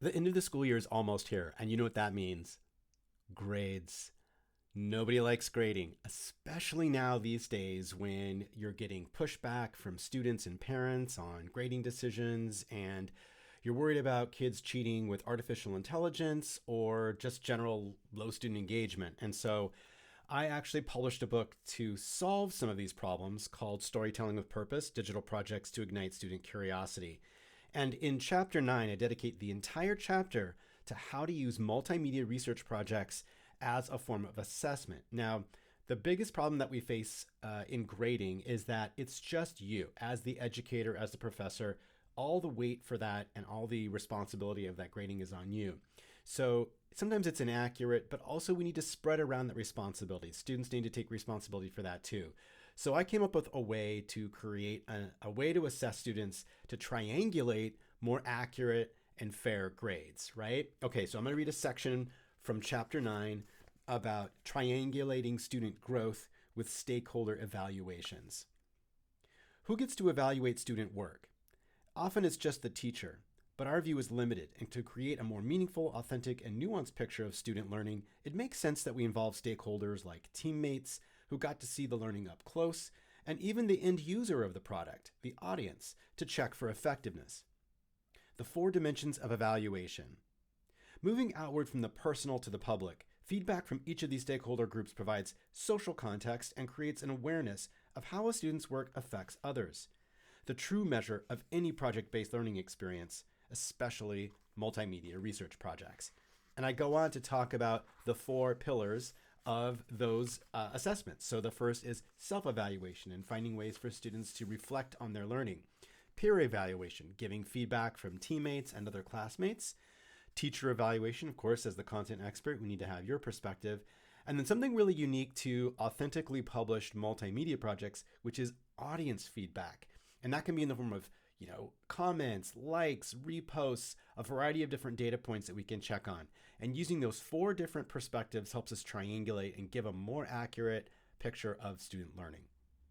The end of the school year is almost here, and you know what that means? Grades. Nobody likes grading, especially now these days when you're getting pushback from students and parents on grading decisions, and you're worried about kids cheating with artificial intelligence or just general low student engagement. And so I actually published a book to solve some of these problems called Storytelling with Purpose: Digital Projects to Ignite Student Curiosity. And in chapter 9, I dedicate the entire chapter to how to use multimedia research projects as a form of assessment. Now, the biggest problem that we face in grading is that it's just you, as the educator, as the professor. All the weight for that and all the responsibility of that grading is on you. So sometimes it's inaccurate, but also we need to spread around that responsibility. Students need to take responsibility for that too. So I came up with a way to create a way to assess students to triangulate more accurate and fair grades, right? Okay, so I'm going to read a section from chapter 9 about triangulating student growth with stakeholder evaluations. Who gets to evaluate student work? Often it's just the teacher, but our view is limited, and to create a more meaningful, authentic, and nuanced picture of student learning, it makes sense that we involve stakeholders like teammates who got to see the learning up close, and even the end user of the product, the audience, to check for effectiveness. The 4 dimensions of evaluation. Moving outward from the personal to the public, feedback from each of these stakeholder groups provides social context and creates an awareness of how a student's work affects others. The true measure of any project-based learning experience, especially multimedia research projects. And I go on to talk about the 4 pillars of those assessments. So the first is self-evaluation and finding ways for students to reflect on their learning. Peer evaluation, giving feedback from teammates and other classmates. Teacher evaluation, of course, as the content expert, we need to have your perspective. And then something really unique to authentically published multimedia projects, which is audience feedback. And that can be in the form of, comments, likes, reposts, a variety of different data points that we can check on. And using those 4 different perspectives helps us triangulate and give a more accurate picture of student learning.